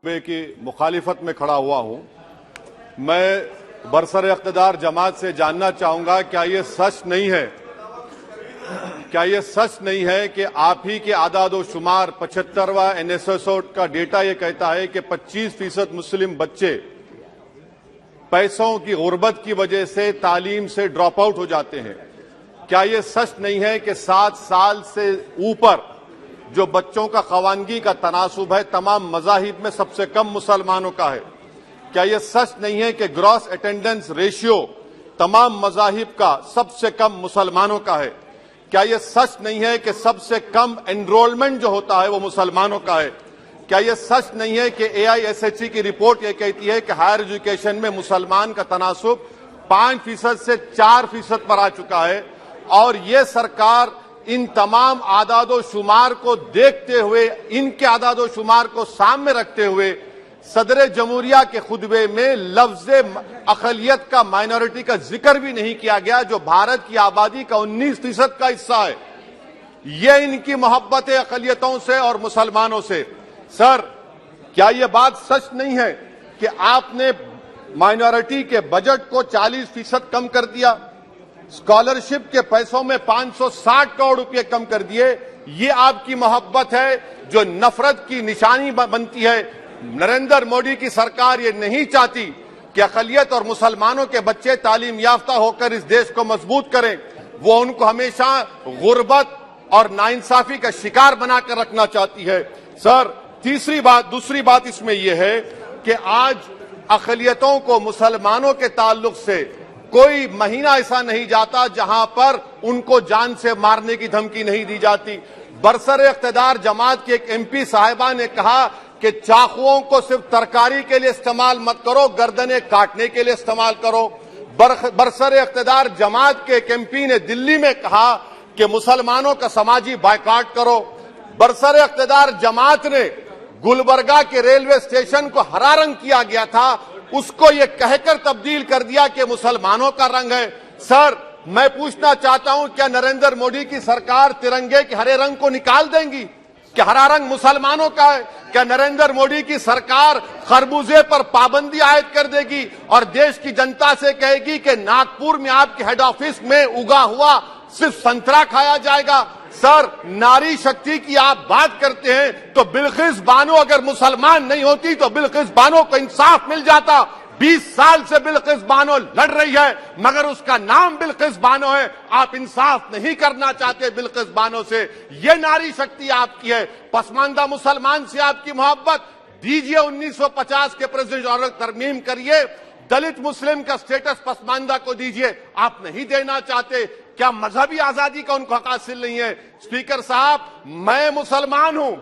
की मुखालिफत में खड़ा हुआ हूं। मैं बरसर इख्तिदार जमात से जानना चाहूंगा, क्या ये सच नहीं है कि आप ही के आदादो शुमार 75वां NSSO का डेटा ये कहता है कि 25% मुस्लिम बच्चे पैसों की गुर्बत की वजह से तालीम से ड्रॉप आउट हो जाते हैं। क्या ये सच नहीं है कि 7 साल से ऊपर जो बच्चों का खवानगी का तनासुब है तमाम मज़ाहिब में सबसे कम मुसलमानों का है? क्या यह सच नहीं है कि ग्रॉस अटेंडेंस रेशियो तमाम मज़ाहिब का सबसे कम मुसलमानों का है? क्या यह सच नहीं है कि सबसे कम एनरोलमेंट जो होता है वो मुसलमानों का है? क्या यह सच नहीं है कि AISHE की रिपोर्ट ये कहती है कि हायर एजुकेशन में मुसलमान का तनासुब 5% से 4% पर आ चुका है? और ये सरकार इन तमाम आदादो शुमार को देखते हुए, इनके आदादो शुमार को सामने रखते हुए सदर जमहूरिया के खुतबे में लफ्ज अकलियत का, माइनॉरिटी का जिक्र भी नहीं किया गया, जो भारत की आबादी का 19% का हिस्सा है। ये इनकी मोहब्बत है अकलियतों से और मुसलमानों से। सर, क्या यह बात सच नहीं है कि आपने माइनॉरिटी के बजट को 40% कम कर दिया, स्कॉलरशिप के पैसों में 560 करोड़ रुपए कम कर दिए? ये आपकी मोहब्बत है जो नफरत की निशानी बनती है। नरेंद्र मोदी की सरकार ये नहीं चाहती कि अक़लियत और मुसलमानों के बच्चे तालीम याफ्ता होकर इस देश को मजबूत करें। वो उनको हमेशा गुर्बत और नाइंसाफी का शिकार बनाकर रखना चाहती है। सर, दूसरी बात इसमें यह है कि आज अक़लियतों को मुसलमानों के ताल्लुक से कोई महीना ऐसा नहीं जाता जहां पर उनको जान से मारने की धमकी नहीं दी जाती। बरसर इख्तिदार जमात की एक MP साहिबा ने कहा कि चाकुओं को सिर्फ तरकारी के लिए इस्तेमाल मत करो, गर्दनें काटने के लिए इस्तेमाल करो। बरसर इख्तिदार जमात के एक MP ने दिल्ली में कहा कि मुसलमानों का समाजी बायकॉट करो। बरसर इख्तिदार जमात ने गुलबर्गा के रेलवे स्टेशन को हरा रंग किया गया था, उसको ये कहकर तब्दील कर दिया कि मुसलमानों का रंग है। सर, मैं पूछना चाहता हूं, क्या नरेंद्र मोदी की सरकार तिरंगे के हरे रंग को निकाल देंगी? क्या हरा रंग मुसलमानों का है? क्या नरेंद्र मोदी की सरकार खरबूजे पर पाबंदी आयद कर देगी और देश की जनता से कहेगी कि नागपुर में आपके हेड ऑफिस में उगा हुआ सिर्फ संतरा खाया जाएगा? सर, नारी शक्ति की आप बात करते हैं तो बिल्किस बानो अगर मुसलमान नहीं होती तो बिल्किस बानो को इंसाफ मिल जाता। 20 साल से बिल्किस बानो लड़ रही है, मगर उसका नाम बिल्किस बानो है। आप इंसाफ नहीं करना चाहते बिल्किस बानो से। ये नारी शक्ति आपकी है। पसमानदा मुसलमान से आपकी मोहब्बत, दीजिए 1950 के प्रेसिडेंट ऑर्डर तरमीम करिए, दलित मुस्लिम का स्टेटस पसमानदा को दीजिए। आप नहीं देना चाहते। क्या मजहबी आजादी का उनको हक हासिल नहीं है? स्पीकर साहब, मैं मुसलमान हूं,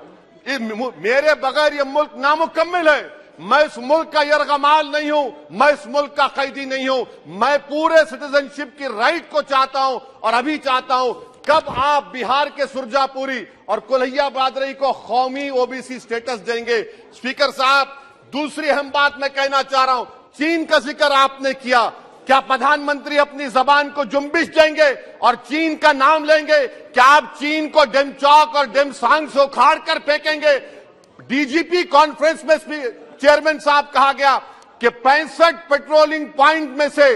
मेरे बगैर ये मुल्क नामुकम्मिल है। मैं इस मुल्क का यरगमाल नहीं हूं, मैं इस मुल्क का कैदी नहीं हूं। मैं पूरे सिटीजनशिप की राइट को चाहता हूं और अभी चाहता हूं। कब आप बिहार के सुरजापुरी और कुल्हिया बादरी को कौमी OBC स्टेटस देंगे? स्पीकर साहब, दूसरी अहम बात मैं कहना चाह रहा हूं, चीन का जिक्र आपने किया। क्या प्रधानमंत्री अपनी जबान को जुम्बिश देंगे और चीन का नाम लेंगे? क्या आप चीन को डेमचौक और डेमसांग से उखाड़ कर फेंकेंगे? DGP कॉन्फ्रेंस में चेयरमैन साहब कहा गया कि 65 पेट्रोलिंग पॉइंट में से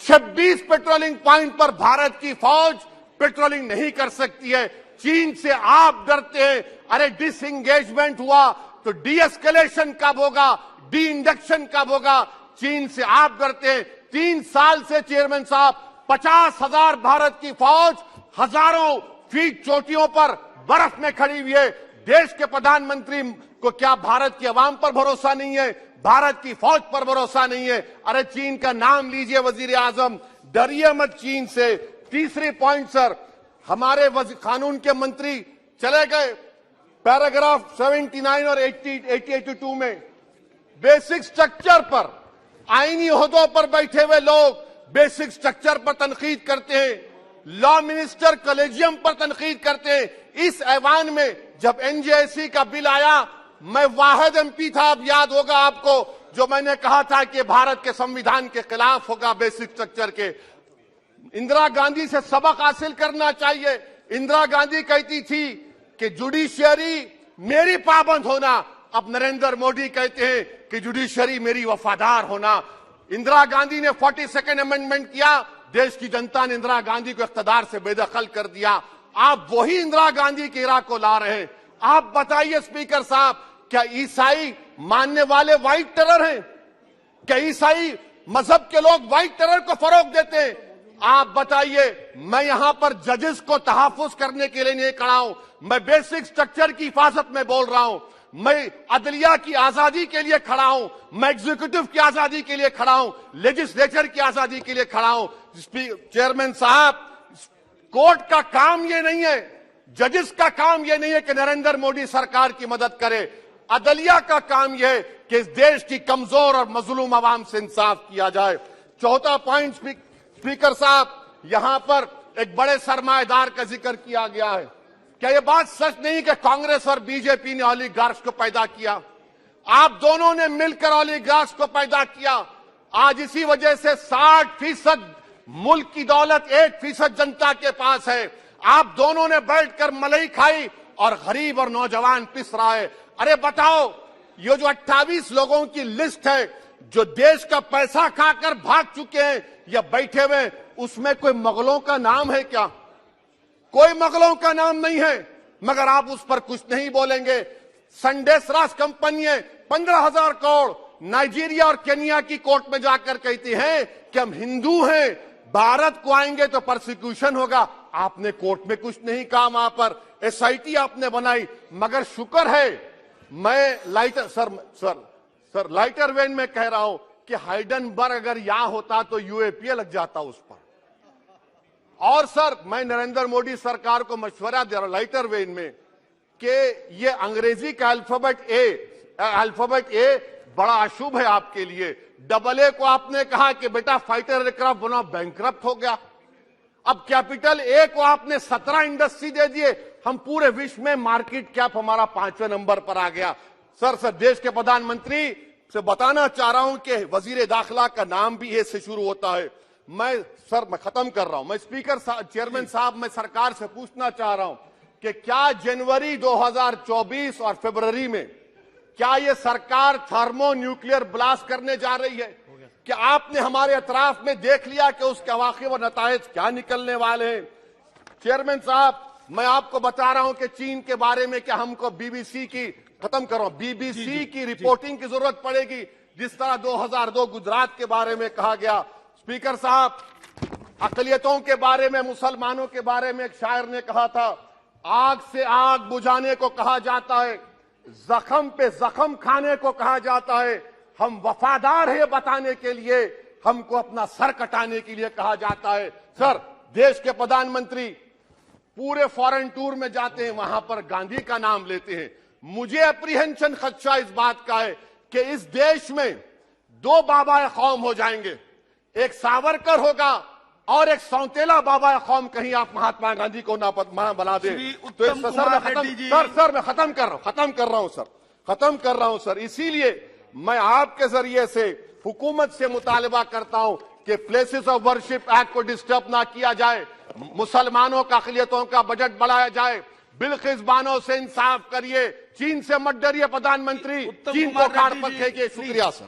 26 पेट्रोलिंग पॉइंट पर भारत की फौज पेट्रोलिंग नहीं कर सकती है। चीन से आप डरते हैं। अरे, डिसएंगेजमेंट हुआ तो डी एस्केलेशन कब होगा, डी इंडक्शन कब होगा? चीन से आप डरते हैं। 3 साल से चेयरमैन साहब 50,000 भारत की फौज हजारों फीट चोटियों पर बर्फ में खड़ी हुई है। देश के प्रधानमंत्री को क्या भारत की आवाम पर भरोसा नहीं है? भारत की फौज पर भरोसा नहीं है? अरे, चीन का नाम लीजिए वजीर आजम, डरिए मत चीन से। तीसरी पॉइंट सर, हमारे कानून के मंत्री चले गए। पैराग्राफ 79 और 82 में बेसिक स्ट्रक्चर पर, आईनी ओहदों पर बैठे हुए लोग बेसिक स्ट्रक्चर पर तनकीद करते हैं, लॉ मिनिस्टर कॉलेजियम पर तनकीद करते हैं। इस ऐवान में जब NJSE का बिल आया, मैं वाहिद MP था, अब याद होगा आपको, जो मैंने कहा था कि भारत के संविधान के खिलाफ होगा बेसिक स्ट्रक्चर के। इंदिरा गांधी से सबक हासिल करना चाहिए। इंदिरा गांधी कहती थी कि जुडिशियरी मेरी पाबंद होना, अब नरेंद्र मोदी कहते हैं कि जुडिशरी मेरी वफादार होना। इंदिरा गांधी ने 42nd अमेंडमेंट किया, देश की जनता ने इंदिरा गांधी को इख्तियार से बेदखल कर दिया। आप वही इंदिरा गांधी के इरा को ला रहे हैं। आप बताइए स्पीकर साहब, क्या ईसाई मानने वाले व्हाइट टेरर हैं? क्या ईसाई मजहब के लोग व्हाइट टेरर को फरोग देते हैं? आप बताइए। मैं यहां पर जजेस को तहफुज करने के लिए नहीं खड़ा हूं, मैं बेसिक स्ट्रक्चर की हिफाजत में बोल रहा हूं। मैं अदलिया की आजादी के लिए खड़ा हूं, मैं एग्जीक्यूटिव की आजादी के लिए खड़ा हूं, लेजिस्लेचर की आजादी के लिए खड़ा हूं। चेयरमैन साहब, कोर्ट का काम ये नहीं है, जजेस का काम ये नहीं है कि नरेंद्र मोदी सरकार की मदद करे। अदलिया का काम यह है कि इस देश की कमजोर और मजलूम आवाम से इंसाफ किया जाए। चौथा पॉइंट स्पीकर साहब, यहां पर एक बड़े सरमाएदार का जिक्र किया गया है। क्या यह बात सच नहीं कि कांग्रेस और बीजेपी ने ओलिगार्क्स को पैदा किया? आप दोनों ने मिलकर ओलिगार्क्स को पैदा किया। आज इसी वजह से 60% मुल्क की दौलत 1% जनता के पास है। आप दोनों ने बैठकर मलाई खाई और गरीब और नौजवान पिस रहा है। अरे बताओ, ये जो 28 लोगों की लिस्ट है जो देश का पैसा खाकर भाग चुके हैं या बैठे हुए, उसमें कोई मुगलों का नाम है क्या? कोई मुगलों का नाम नहीं है, मगर आप उस पर कुछ नहीं बोलेंगे। संडेसरास कंपनी है, 15,000 करोड़ नाइजीरिया और केनिया की कोर्ट में जाकर कहती है कि हम हिंदू हैं, भारत को आएंगे तो प्रोसिक्यूशन होगा। आपने कोर्ट में कुछ नहीं कहा, वहां पर एसआईटी आपने बनाई। मगर शुक्र है, मैं लाइटर वेन में कह रहा हूं कि हाइडनबर्ग अगर यहां होता तो यूएपीए लग जाता उस पर। और सर, मैं नरेंद्र मोदी सरकार को मशवरा दे रहा हूं लाइटर वेन में कि ये अंग्रेजी का अल्फाबेट ए बड़ा अशुभ है आपके लिए। डबल ए को आपने कहा कि बेटा फाइटर एयरक्राफ्ट बनाओ, बैंकरप्ट हो गया। अब कैपिटल ए को आपने 17 इंडस्ट्री दे दिए, हम पूरे विश्व में मार्केट कैप हमारा 5वें नंबर पर आ गया। सर, देश के प्रधानमंत्री से बताना चाह रहा हूं कि वजीर दाखिला का नाम भी ए से शुरू होता है। मैं खत्म कर रहा हूं। मैं स्पीकर चेयरमैन साहब, मैं सरकार से पूछना चाह रहा हूं कि क्या जनवरी 2024 और फरवरी में क्या ये सरकार थर्मो न्यूक्लियर ब्लास्ट करने जा रही है? कि आपने हमारे अतराफ में देख लिया कि उसके अवाक़िब और नताइज क्या निकलने वाले हैं? चेयरमैन साहब, मैं आपको बता रहा हूं कि चीन के बारे में क्या हमको बीबीसी की रिपोर्टिंग की जरूरत पड़ेगी, जिस तरह 2002 गुजरात के बारे में कहा गया। स्पीकर साहब, अकलियतों के बारे में, मुसलमानों के बारे में एक शायर ने कहा था, आग से आग बुझाने को कहा जाता है, जख्म पे जख्म खाने को कहा जाता है। हम वफादार है बताने के लिए, हमको अपना सर कटाने के लिए कहा जाता है। सर, देश के प्रधानमंत्री पूरे फॉरेन टूर में जाते हैं, वहां पर गांधी का नाम लेते हैं। मुझे अप्रीहेंशन, खदशा इस बात का है कि इस देश में 2 बाबा कौम हो जाएंगे, एक सावरकर होगा और एक सौतेला बाबा कौम। कहीं आप महात्मा गांधी को ना बना दे तो सर मैं खत्म कर रहा हूं सर। इसीलिए मैं आपके जरिए से हुकूमत से मुतालबा करता हूं कि प्लेसेस ऑफ वर्शिप एक्ट को डिस्टर्ब ना किया जाए, मुसलमानों का अक़लियतों का बजट बढ़ाया जाए, बिल्किस बानो से इंसाफ करिए, चीन से मत डरिए प्रधानमंत्री, चीन को काट पर फेंकिए। शुक्रिया सर।